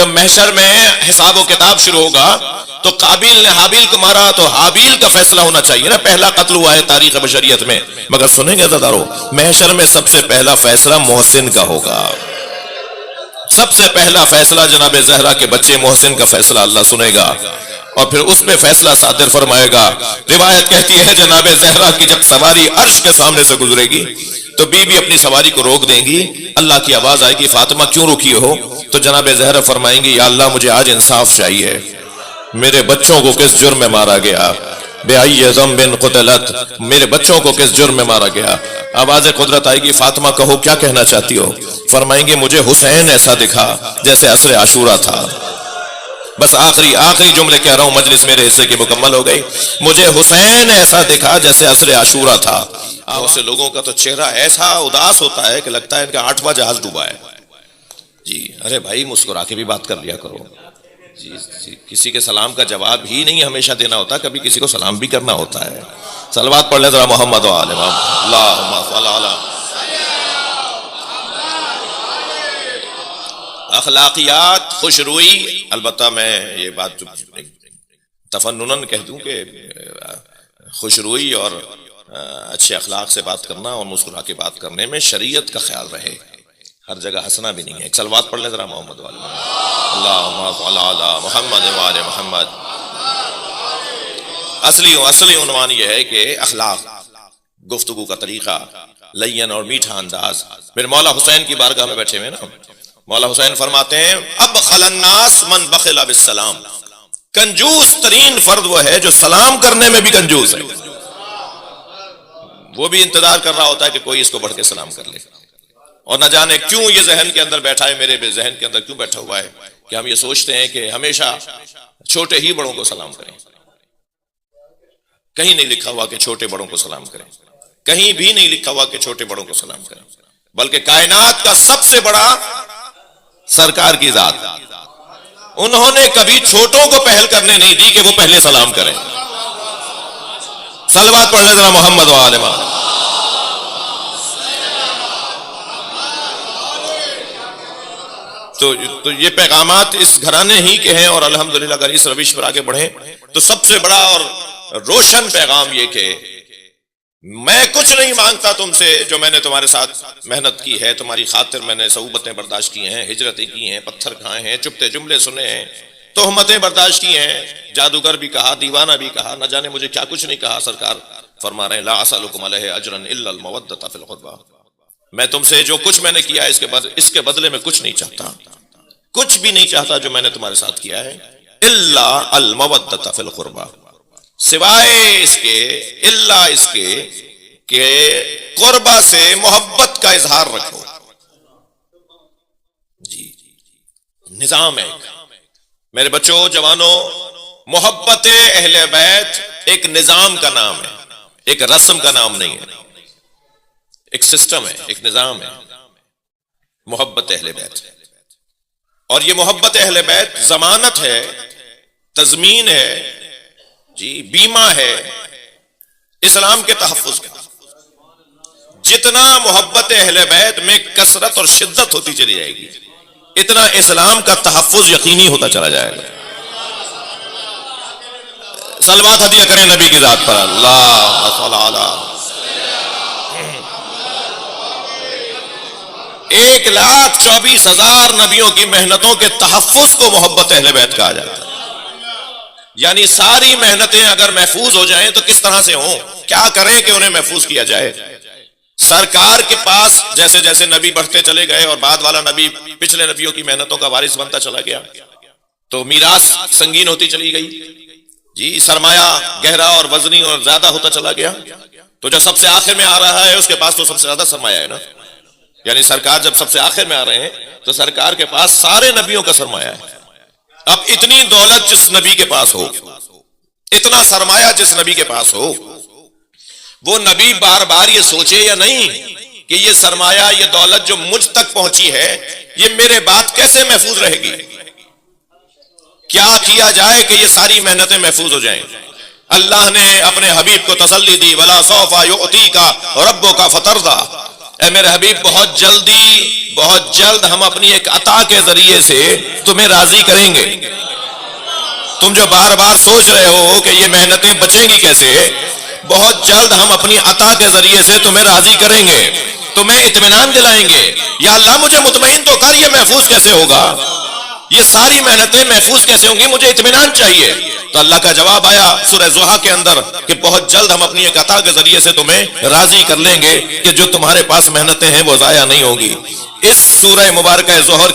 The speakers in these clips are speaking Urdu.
جب محشر میں حساب و کتاب شروع ہوگا تو قابیل نے حابیل کو مارا تو حابیل کا فیصلہ ہونا چاہیے نا، پہلا قتل ہوا ہے تاریخ بشریت میں، مگر سنیں گے عزیزارو، محشر میں سب سے پہلا فیصلہ محسن کا ہوگا، سب سے پہلا فیصلہ جناب زہرا کے بچے محسن کا فیصلہ اللہ سنے گا، اور پھر اس پہ فیصلہ صادر فرمائے گا۔ روایت کہتی ہے جناب زہرا کی جب سواری عرش کے سامنے سے گزرے گی تو بی بی اپنی سواری کو روک دیں گی، اللہ کی آواز آئے گی فاطمہ کیوں رکی ہو؟ تو جناب زہرا فرمائیں گی یا اللہ مجھے آج انصاف چاہیے، میرے بچوں کو کس جرم میں مارا گیا، بِأَيِّ ذَنبٍ قُتِلَتْ، میرے بچوں کو کس جرم میں مارا گیا؟ آواز قدرت آئے گی فاطمہ کہو کیا کہنا چاہتی ہو؟ فرمائیں گے مجھے حسین ایسا دکھا جیسے عصر عاشورہ تھا۔ بس آخری جملے کہہ رہا ہوں، مجلس میرے حصے کی مکمل ہو گئی، مجھے حسین ایسا دکھا جیسے عصر عاشورہ تھا۔ بہت سے لوگوں کا تو چہرہ ایسا اداس ہوتا ہے کہ لگتا ہے ان کا 8واں جہاز ڈوبا ہے۔ جی ارے بھائی مسکرا کے بھی بات کر لیا کرو، جی کسی کے سلام کا جواب ہی نہیں ہمیشہ دینا ہوتا، کبھی کسی کو سلام بھی کرنا ہوتا ہے۔ صلوات پڑھ لیں ذرا محمد و آل محمد، اللہم صل علی۔ اخلاقیات، خوش روئی، البتہ میں یہ بات تفنناً کہہ دوں کہ خوش روئی اور اچھے اخلاق سے بات کرنا اور مسکرا کے بات کرنے میں شریعت کا خیال رہے، ہر جگہ ہنسنا بھی نہیں ہے۔ ایک صلوات پڑھ لیں ذرا محمد و آل محمد، اللہم صل علی محمد و آل محمد۔ اصلی عنوان یہ ہے کہ اخلاق، گفتگو کا طریقہ، لین اور میٹھا انداز۔ پھر مولا حسین کی بارگاہ میں بیٹھے ہوئے نا، مولا حسین فرماتے ہیں ابخل الناس من بخل بالسلام، کنجوس ترین فرد وہ ہے جو سلام کرنے میں بھی کنجوس ہے، وہ بھی انتظار کر رہا ہوتا ہے کہ کوئی اس کو بڑھ کے سلام کر لے، اور نہ جانے کیوں یہ ذہن کے اندر بیٹھا ہے، میرے بھی ذہن کے اندر کیوں بیٹھا ہوا ہے کہ ہم یہ سوچتے ہیں کہ ہمیشہ چھوٹے ہی بڑوں کو سلام کریں۔ کہیں نہیں لکھا ہوا کہ چھوٹے بڑوں کو سلام کریں، کہیں بھی نہیں لکھا ہوا کہ چھوٹے بڑوں کو سلام کریں، بلکہ کائنات کا سب سے بڑا سرکار کی ذات، انہوں نے کبھی چھوٹوں کو پہل کرنے نہیں دی کہ وہ پہلے سلام کریں۔ صلوات پڑھ لیں ذرا محمد و آل محمد۔ تو یہ پیغامات اس گھرانے ہی کے ہیں، اور الحمدللہ اگر اس روش پر آگے بڑھیں تو سب سے بڑا اور روشن پیغام یہ کہ میں کچھ نہیں مانگتا تم سے، جو میں نے تمہارے ساتھ محنت کی ہے، تمہاری خاطر میں نے صعوبتیں برداشت کی ہیں، ہجرتیں کی ہیں، پتھر کھائے ہیں، چپتے جملے سنے ہیں، تہمتیں برداشت کی ہیں، جادوگر بھی کہا، دیوانہ بھی کہا، نہ جانے مجھے کیا کچھ نہیں کہا۔ سرکار فرما رہے ہیں لا اسألکم علیہ اجرا الا المودۃ فی القربى، میں تم سے جو کچھ میں نے کیا ہے اس کے بدلے میں کچھ نہیں چاہتا، کچھ بھی نہیں چاہتا جو میں نے تمہارے ساتھ کیا ہے، الا المودۃ فی القربى، سوائے اس کے، الا اس کے کہ قربہ سے محبت کا اظہار رکھو۔ جی نظام ہے میرے بچوں، جوانوں، محبت اہل بیت ایک نظام کا نام ہے، ایک رسم کا نام نہیں ہے، ایک سسٹم ہے، ایک نظام ہے محبت اہل بیت، اور یہ محبت اہل بیت ضمانت ہے، تضمین ہے، جی بیمہ ہے اسلام کے تحفظ کا۔ جتنا محبت اہل بیت میں کثرت اور شدت ہوتی چلی جائے گی، اتنا اسلام کا تحفظ یقینی ہوتا چلا جائے گا۔ صلوات ہدیہ کریں نبی کی ذات پر، اللہ صلی اللہ۔ 1,24,000 نبیوں کی محنتوں کے تحفظ کو محبت اہل بیت کہا جاتا ہے۔ یعنی ساری محنتیں اگر محفوظ ہو جائیں تو کس طرح سے ہوں، کیا کریں کہ انہیں محفوظ کیا جائے۔ سرکار کے پاس جیسے جیسے نبی بڑھتے چلے گئے اور بعد والا نبی پچھلے نبیوں کی محنتوں کا وارث بنتا چلا گیا تو میراث سنگین ہوتی چلی گئی، جی سرمایہ گہرا اور وزنی اور زیادہ ہوتا چلا گیا۔ تو جو سب سے آخر میں آ رہا ہے اس کے پاس تو سب سے زیادہ سرمایہ ہے نا، یعنی سرکار جب سب سے آخر میں آ رہے ہیں تو سرکار کے پاس سارے نبیوں کا سرمایہ ہے۔ اب اتنی دولت جس نبی کے پاس ہو، اتنا سرمایہ جس نبی کے پاس ہو، وہ نبی بار بار یہ سوچے یا نہیں کہ یہ سرمایہ، یہ دولت جو مجھ تک پہنچی ہے، یہ میرے بعد کیسے محفوظ رہے گی، کیا کیا جائے کہ یہ ساری محنتیں محفوظ ہو جائیں۔ اللہ نے اپنے حبیب کو تسلی دی، وَلَا سَوْفَ يُعْطِيكَ رَبُّكَ فَتَرْضَىٰ، اے میرے حبیب بہت جلد ہم اپنی ایک عطا کے ذریعے سے تمہیں راضی کریں گے. تم جو بار بار سوچ رہے ہو کہ یہ محنتیں بچیں گی کیسے، بہت جلد ہم اپنی عطا کے ذریعے سے تمہیں راضی کریں گے، تمہیں اطمینان دلائیں گے. یا اللہ مجھے مطمئن تو کر، یہ محفوظ کیسے ہوگا، یہ ساری محنتیں محفوظ کیسے ہوں گی، مجھے اطمینان چاہیے. تو اللہ کا جواب آیا سورہ ضحیٰ کے اندر کہ بہت جلد ہم اپنی ایک عطا کے ذریعے سے تمہیں راضی کر لیں گے کہ جو تمہارے پاس محنتیں ہیں وہ ضائع نہیں ہوں گی. اس سورہ مبارکہ ضحیٰ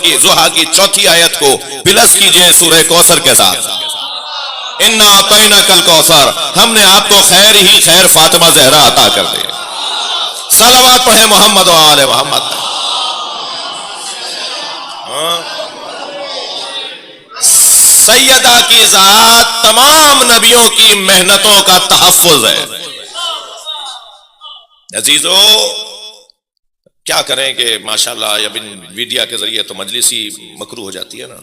کی 4 آیت کو پلس کیجئے سورہ کوثر کے ساتھ. انا اعطیناک الکوثر، ہم نے آپ کو خیر ہی خیر فاطمہ زہرا عطا کر دی. صلوات پڑھیں محمد و آل محمد. سیدہ کی ذات تمام نبیوں کی محنتوں کا تحفظ ہے. عزیزو کیا کریں کہ ماشاءاللہ اب میڈیا کے ذریعے تو مجلس ہی مکروہ ہو جاتی ہے نا،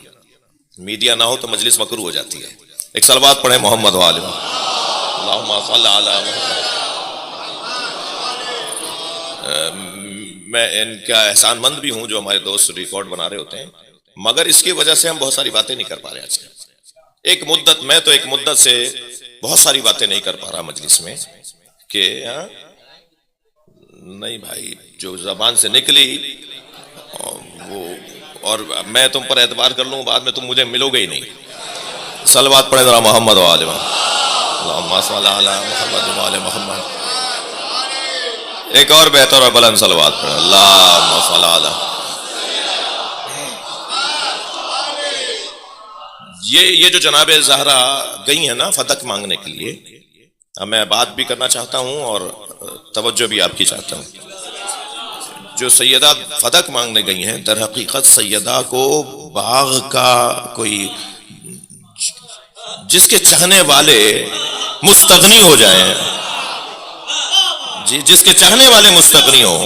میڈیا نہ ہو تو مجلس مکروہ ہو جاتی ہے. ایک صلوات پڑھیں محمد و آل محمد. اللہم صل علی محمد. میں ان کا احسان مند بھی ہوں جو ہمارے دوست ریکارڈ بنا رہے ہوتے ہیں، مگر اس کی وجہ سے ہم بہت ساری باتیں نہیں کر پا رہے آج کل. ایک مدت سے بہت ساری باتیں نہیں کر پا رہا مجلس میں کہ نہیں بھائی جو زبان سے نکلی وہ، اور میں تم پر اعتبار کر لوں بعد میں تم مجھے ملو گے ہی نہیں. صلوات پڑھیں ذرا محمد و آل محمد. اللہم صل علی محمد و آل محمد. ایک اور بہتر اور بلند صلوات پڑھیں. اللہم صل علی. یہ جو جناب زہرا گئی ہیں نا فتق مانگنے کے لیے، اب میں بات بھی کرنا چاہتا ہوں اور توجہ بھی آپ کی چاہتا ہوں. جو سیدہ فتق مانگنے گئی ہیں، در حقیقت سیدہ کو باغ کا کوئی جس کے چاہنے والے مستغنی ہو جائیں، جی جس کے چاہنے والے مستغنی ہوں،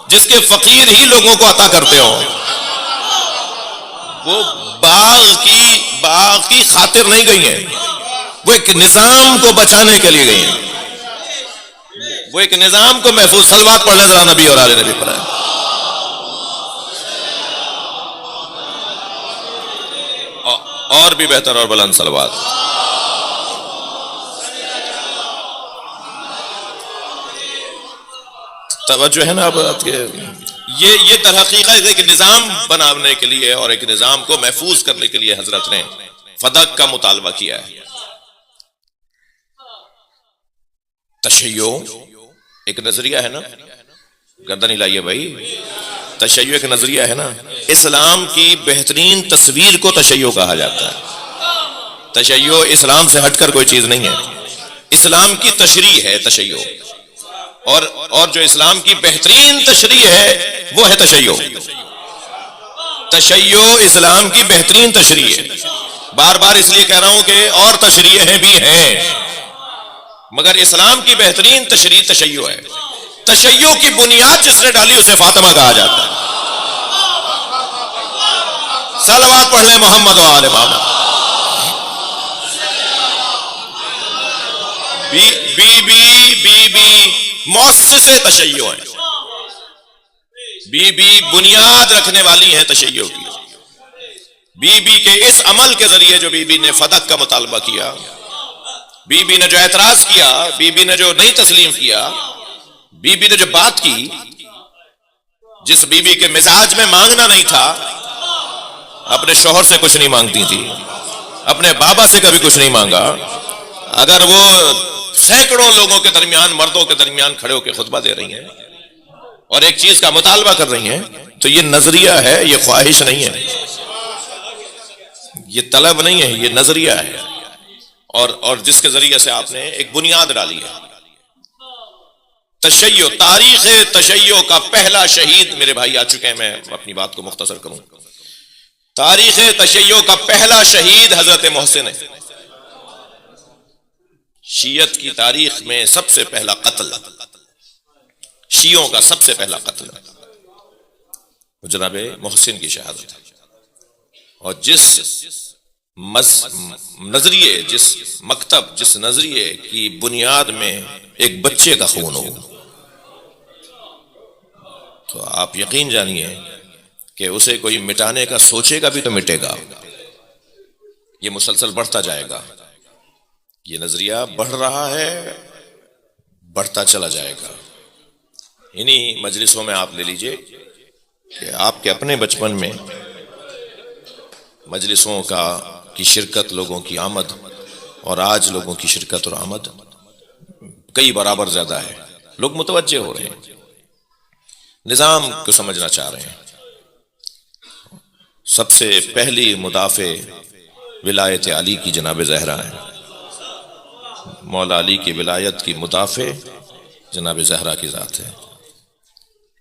جس کے فقیر ہی لوگوں کو عطا کرتے ہوں، وہ باغ کی خاطر نہیں گئی ہیں، وہ ایک نظام کو بچانے کے لیے گئی ہیں، وہ ایک نظام کو محفوظ. صلوات پڑھ لیں ذرا نبی اور آل نبی پر. اور بھی بہتر اور بلند صلوات. توجہ ہے نا اب آپ کے. یہ در حقیقت ایک نظام بنانے کے لیے اور ایک نظام کو محفوظ کرنے کے لیے حضرت نے فدق کا مطالبہ کیا ہے. تشیع ایک نظریہ ہے نا، گردن ہلائیے بھائی. تشیع ایک نظریہ ہے نا. اسلام کی بہترین تصویر کو تشیع کہا جاتا ہے. تشیع اسلام سے ہٹ کر کوئی چیز نہیں ہے، اسلام کی تشریح ہے تشیع. اور جو اسلام کی بہترین تشریح ہے وہ ہے تشیع. تشیع اسلام کی بہترین تشریح ہے. بار بار اس لیے کہہ رہا ہوں کہ اور تشریحیں بھی ہیں، مگر اسلام کی بہترین تشریح تشیع ہے. تشیع کی بنیاد جس نے ڈالی اسے فاطمہ کہا جاتا ہے. صلوات پڑھ لیں محمد و آل محمد. بی بی مؤسس تشیع ہیں، بی بنیاد رکھنے والی ہیں تشیع کی. بی کے اس عمل کے ذریعے جو بی نے فدق کا مطالبہ کیا، بی نے جو اعتراض کیا، بی نے جو نہیں تسلیم کیا، بی نے جو بات کی، جس بی کے مزاج میں مانگنا نہیں تھا، اپنے شوہر سے کچھ نہیں مانگتی تھی، اپنے بابا سے کبھی کچھ نہیں مانگا. اگر وہ سینکڑوں لوگوں کے درمیان، مردوں کے درمیان کھڑے ہو کے خطبہ دے رہی ہیں اور ایک چیز کا مطالبہ کر رہی ہیں، تو یہ نظریہ ہے، یہ خواہش نہیں ہے، یہ طلب نہیں ہے، یہ نظریہ ہے. اور جس کے ذریعے سے آپ نے ایک بنیاد ڈالی ہے. تشیع، تاریخ تشیع کا پہلا شہید میرے بھائی آ چکے ہیں. میں اپنی بات کو مختصر کروں. تاریخ تشیع کا پہلا شہید حضرت محسن ہے. شیعت کی تاریخ میں سب سے پہلا قتل، شیعوں کا سب سے پہلا قتل جناب محسن کی شہادت ہے. اور جس نظریے، جس مکتب، جس نظریے کی بنیاد میں ایک بچے کا خون ہو، تو آپ یقین جانیے کہ اسے کوئی مٹانے کا سوچے گا بھی تو مٹے گا، یہ مسلسل بڑھتا جائے گا، یہ نظریہ بڑھ رہا ہے، بڑھتا چلا جائے گا۔ انہی مجلسوں میں آپ لے لیجئے کہ آپ کے اپنے بچپن میں مجلسوں کی شرکت، لوگوں کی آمد، اور آج لوگوں کی شرکت اور آمد کئی برابر زیادہ ہے۔ لوگ متوجہ ہو رہے ہیں، نظام کو سمجھنا چاہ رہے ہیں۔ سب سے پہلی مدافع ولایت علی کی جناب زہرا ہے، مولا علی کی ولایت کی مدافع جناب زہرا کی ذات ہے۔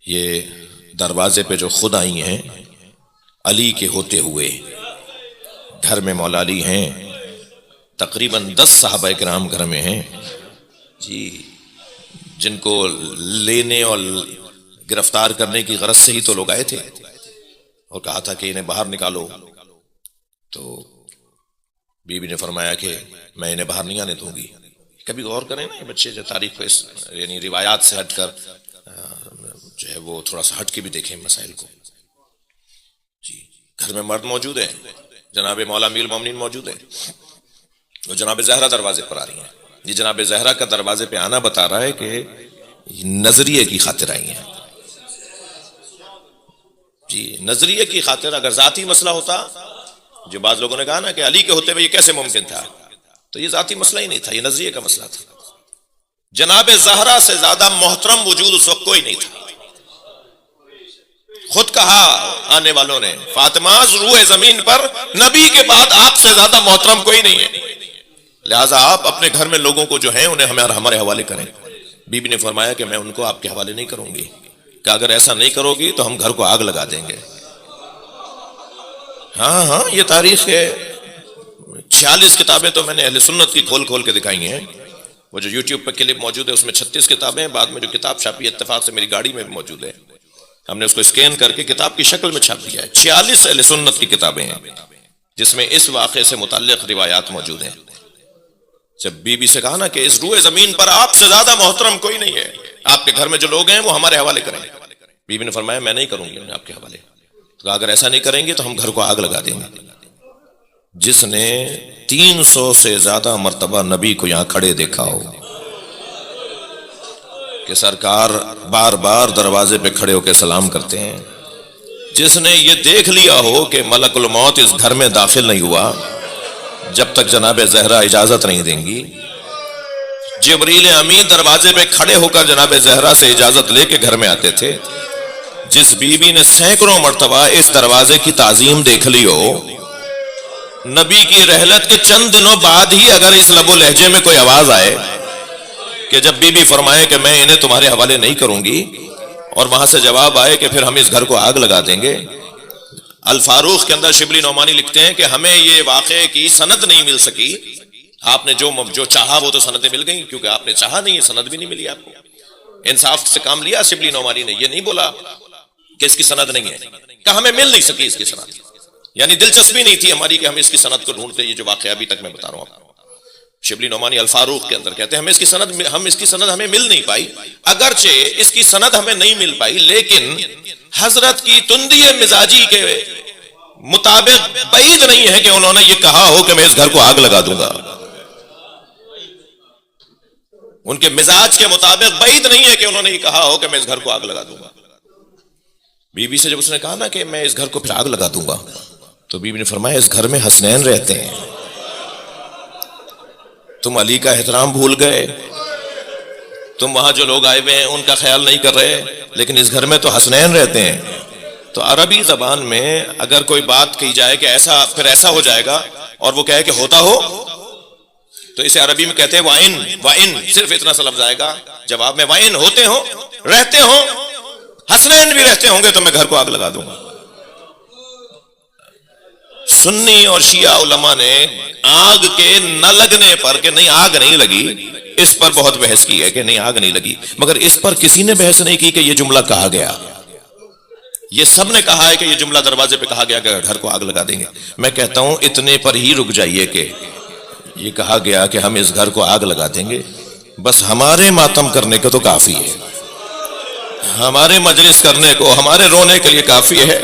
یہ دروازے پہ جو خود آئی ہیں علی کے ہوتے ہوئے، گھر میں مولا علی ہیں، تقریباً 10 صحابہ کرام گھر میں ہیں جی، جن کو لینے اور گرفتار کرنے کی غرض سے ہی تو لوگ آئے تھے اور کہا تھا کہ انہیں باہر نکالو، تو بی بی نے فرمایا کہ میں انہیں باہر نہیں آنے دوں گی۔ کبھی غور کریں نا، یہ بچے جو تاریخ پہ یعنی روایات سے ہٹ کر جو ہے وہ تھوڑا سا ہٹ کے بھی دیکھیں مسائل کو۔ جی، گھر میں مرد موجود ہیں، جناب مولا امیر المومنین موجود ہیں، اور جناب زہرا دروازے پر آ رہی ہیں۔ یہ جناب زہرا کا دروازے پہ آنا بتا رہا ہے کہ نظریے کی خاطر آئی ہیں جی، نظریے کی خاطر۔ اگر ذاتی مسئلہ ہوتا، جو بعض لوگوں نے کہا نا کہ علی کے ہوتے ہوئے یہ کیسے ممکن تھا، تو یہ ذاتی مسئلہ ہی نہیں تھا، یہ نظریے کا مسئلہ تھا۔ جناب زہرا سے زیادہ محترم وجود اس وقت کوئی نہیں تھا۔ خود کہا آنے والوں نے، فاطمہ روح زمین پر نبی کے بعد آپ سے زیادہ محترم کوئی نہیں ہے، لہٰذا آپ اپنے گھر میں لوگوں کو جو ہیں انہیں ہمارے حوالے کریں۔ بی بی نے فرمایا کہ میں ان کو آپ کے حوالے نہیں کروں گی، کہ اگر ایسا نہیں کرو گی تو ہم گھر کو آگ لگا دیں گے۔ ہاں یہ تاریخ ہے۔ 46 کتابیں تو میں نے اہل سنت کی کھول کھول کے دکھائی ہیں، وہ جو یوٹیوب پہ کلپ موجود ہے اس میں 36 کتابیں، بعد میں جو کتاب چھاپی اتفاق سے میری گاڑی میں بھی موجود ہے، ہم نے اس کو اسکین کر کے کتاب کی شکل میں چھاپ دیا ہے۔ 46 اہل سنت کی کتابیں ہیں جس میں اس واقعے سے متعلق روایات موجود ہیں۔ جب بی بی سے کہا نا کہ اس روئے زمین پر آپ سے زیادہ محترم کوئی نہیں ہے، آپ کے گھر میں جو لوگ ہیں وہ ہمارے حوالے کریں، بی بی نے فرمایا میں نہیں کروں گی انہیں آپ کے حوالے، تو اگر ایسا نہیں کریں گے تو ہم گھر کو آگ لگا دیں گے۔ جس نے 300 سے زیادہ مرتبہ نبی کو یہاں کھڑے دیکھا ہو کہ سرکار بار بار دروازے پہ کھڑے ہو کے سلام کرتے ہیں، جس نے یہ دیکھ لیا ہو کہ ملک الموت اس گھر میں داخل نہیں ہوا جب تک جناب زہرا اجازت نہیں دیں گی، جبریل امین دروازے پہ کھڑے ہو کر جناب زہرا سے اجازت لے کے گھر میں آتے تھے، جس بی بی نے سینکڑوں مرتبہ اس دروازے کی تعظیم دیکھ لی ہو، نبی کی رحلت کے چند دنوں بعد ہی اگر اس لب و لہجے میں کوئی آواز آئے کہ جب بی بی فرمائے کہ میں انہیں تمہارے حوالے نہیں کروں گی، اور وہاں سے جواب آئے کہ پھر ہم اس گھر کو آگ لگا دیں گے۔ الفاروق کے اندر شبلی نعمانی لکھتے ہیں کہ ہمیں یہ واقعے کی سند نہیں مل سکی، آپ نے جو چاہا وہ تو سندیں مل گئیں، کیونکہ آپ نے چاہا نہیں، یہ سند بھی نہیں ملی آپ کو۔ انصاف سے کام لیا شبلی نعمانی نے، یہ نہیں بولا کہ اس کی سند نہیں ہے، کہ ہمیں مل نہیں سکی اس کی سند، یعنی دلچسپی نہیں تھی ہماری کہ ہم اس کی سند کو ڈھونڈتے۔ یہ جو واقعہ ابھی تک میں بتا رہا ہوں آپ کو، شبلی نعمانی الفاروق کے اندر کہتے ہیں ہم اس کی سند ہمیں مل نہیں پائی، اگرچہ اس کی سند ہمیں نہیں مل پائی، لیکن حضرت کی تندی مزاجی کے مطابق بعید نہیں ہے کہ انہوں نے یہ کہا ہو کہ میں اس گھر کو آگ لگا دوں گا۔ ان کے مزاج کے مطابق بعید نہیں ہے کہ انہوں نے یہ کہا ہو کہ میں اس گھر کو آگ لگا دوں گا۔ بی بی سے جب اس نے کہا نا کہ میں اس گھر کو پھر آگ لگا دوں گا، تو بی بی نے فرمایا اس گھر میں حسنین رہتے ہیں، تم علی کا احترام بھول گئے، تم وہاں جو لوگ آئے ہوئے ہیں ان کا خیال نہیں کر رہے، لیکن اس گھر میں تو حسنین رہتے ہیں۔ تو عربی زبان میں اگر کوئی بات کہی جائے کہ ایسا پھر ایسا ہو جائے گا، اور وہ کہے کہ ہوتا ہو، تو اسے عربی میں کہتے ہیں وَإِن، صرف اتنا سا لفظ آئے گا جواب میں، وَإِن ہوتے ہوں، رہتے ہوں، حسنین بھی رہتے ہوں گے تو میں گھر کو آگ لگا دوں گا۔ سنی اور شیعہ علماء نے آگ کے نہ لگنے پر کہ نہیں آگ نہیں لگی، اس پر بہت بحث کی ہے کہ نہیں آگ نہیں لگی، مگر اس پر کسی نے بحث نہیں کی کہ یہ جملہ کہا گیا۔ یہ سب نے کہا ہے کہ یہ جملہ دروازے پہ کہا گیا کہ گھر کو آگ لگا دیں گے۔ میں کہتا ہوں اتنے پر ہی رک جائیے کہ یہ کہا گیا کہ ہم اس گھر کو آگ لگا دیں گے، بس ہمارے ماتم کرنے کا تو کافی ہے۔ ہمارے مجلس کرنے کو، ہمارے رونے کے لیے کافی ہے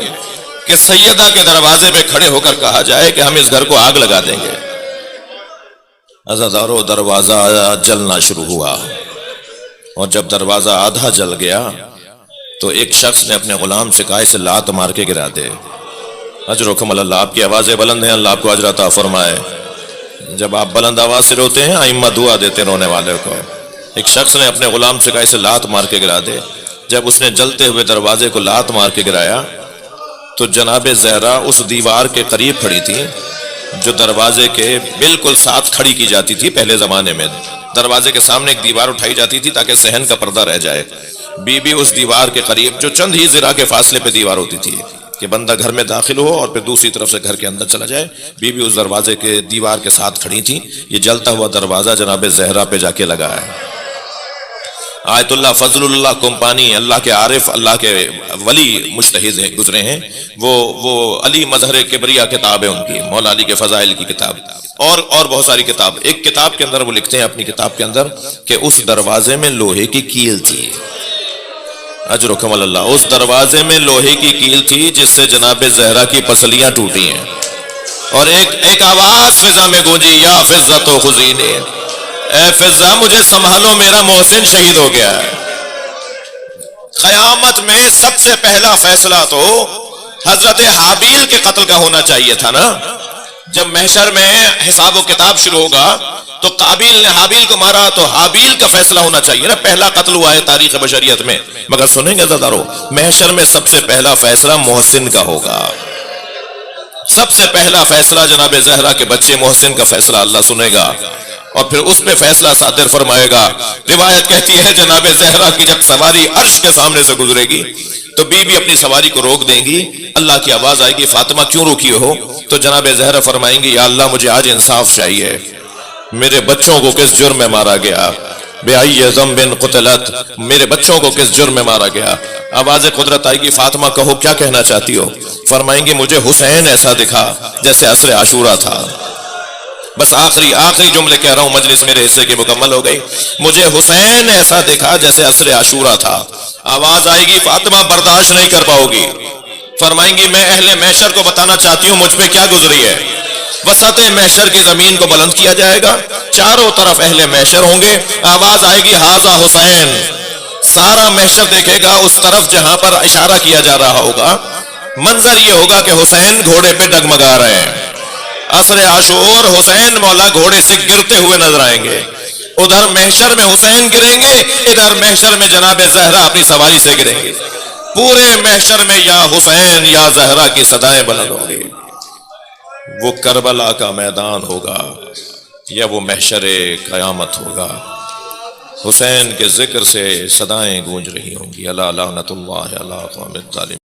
کہ سیدہ کے دروازے پہ کھڑے ہو کر کہا جائے کہ ہم اس گھر کو آگ لگا دیں گے۔ عزادارو، دروازہ جلنا شروع ہوا، اور جب دروازہ آدھا جل گیا تو ایک شخص نے اپنے غلام سے کہا اسے لات مار کے گرا دے۔ اجرکم اللہ، آپ کی آوازیں بلند ہیں، اللہ آپ کو اجر عطا فرمائے۔ جب آپ بلند آواز سے روتے ہیں ائمہ دعا دیتے رونے والے کو۔ ایک شخص نے اپنے غلام سے کہا اسے لات مار کے گرا دے۔ جب اس نے جلتے ہوئے دروازے کو لات مار کے گرایا تو جناب زہرا اس دیوار کے قریب کھڑی تھی جو دروازے کے بالکل ساتھ کھڑی کی جاتی تھی۔ پہلے زمانے میں دروازے کے سامنے ایک دیوار اٹھائی جاتی تھی تاکہ صحن کا پردہ رہ جائے۔ بی بی اس دیوار کے قریب، جو چند ہی ذرا کے فاصلے پہ دیوار ہوتی تھی کہ بندہ گھر میں داخل ہو اور پھر دوسری طرف سے گھر کے اندر چلا جائے، بی بی اس دروازے کے دیوار کے ساتھ کھڑی تھی۔ یہ جلتا ہوا دروازہ جناب زہرا پہ جا کے لگا ہے۔ آیت اللہ فضل اللہ کمپانی، اللہ کے عارف، اللہ کے ولی مجتہد گزرے ہیں، وہ علی مظہر کبریا کتاب ہے ان کی، مولا علی کے فضائل کی کتاب، اور بہت ساری کتاب۔ ایک کتاب کے اندر وہ لکھتے ہیں اپنی کتاب کے اندر کہ اس دروازے میں لوہے کی کیل تھی۔ اجرکم اللہ، اس دروازے میں لوہے کی کیل تھی جس سے جناب زہرا کی پسلیاں ٹوٹی ہیں، اور ایک آواز فضا میں گونجی، یا فضہ تو خزینے، اے فضہ مجھے سنبھالو، میرا محسن شہید ہو گیا ہے۔ قیامت میں سب سے پہلا فیصلہ تو حضرت حابیل کے قتل کا ہونا چاہیے تھا نا۔ جب محشر میں حساب و کتاب شروع ہوگا تو قابیل نے حابیل کو مارا تو حابیل کا فیصلہ ہونا چاہیے نا۔ پہلا قتل ہوا ہے تاریخ بشریت میں، مگر سنیں گے عزادارو، محشر میں سب سے پہلا فیصلہ محسن کا ہوگا۔ سب سے پہلا فیصلہ جناب زہرا کے بچے محسن کا فیصلہ اللہ سنے گا، اور پھر اس پہ فیصلہ صادر فرمائے گا۔ روایت کہتی ہے جناب زہرا کی جب سواری عرش کے سامنے سے گزرے گی تو بی بی اپنی سواری کو روک دیں گی، اللہ کی آواز آئے گی فاطمہ کیوں روکی ہو؟ تو جناب زہرا فرمائیں گی یا اللہ مجھے آج انصاف چاہیے، میرے بچوں کو کس جرم میں مارا گیا، بِأَيِّ ذَنبٍ قُتِلَتْ، میرے بچوں کو کس جرم میں مارا گیا؟ آواز قدرت آئے گی فاطمہ کہو کیا کہنا چاہتی ہو؟ فرمائیں گی مجھے حسین ایسا دکھا جیسے عصر عاشورہ تھا۔ بس آخری جملے کہہ رہا ہوں، مجلس میرے حصے کی مکمل ہو گئی۔ مجھے حسین ایسا دکھا جیسے عصر عاشورہ تھا۔ آواز آئے گی فاطمہ برداشت نہیں کر پاؤ گی، فرمائیں گی میں اہل محشر کو بتانا چاہتی ہوں مجھ پہ کیا گزری ہے۔ وسط محشر کی زمین کو بلند کیا جائے گا، چاروں طرف اہل محشر ہوں گے، آواز آئے گی ھذا حسین، سارا محشر دیکھے گا اس طرف جہاں پر اشارہ کیا جا رہا ہوگا۔ منظر یہ ہوگا کہ حسین گھوڑے پہ ڈگمگا رہے ہیں، عصر عاشور حسین مولا گھوڑے سے گرتے ہوئے نظر آئیں گے۔ ادھر محشر میں حسین گریں گے، ادھر محشر میں جناب زہرا اپنی سواری سے گریں گے۔ پورے محشر میں یا حسین یا زہرا کی صدائیں بلند ہوں گی۔ وہ کربلا کا میدان ہوگا یا وہ محشر قیامت ہوگا، حسین کے ذکر سے صدائیں گونج رہی ہوں گی۔ الا لعنت اللہ علی قوم الظالمین۔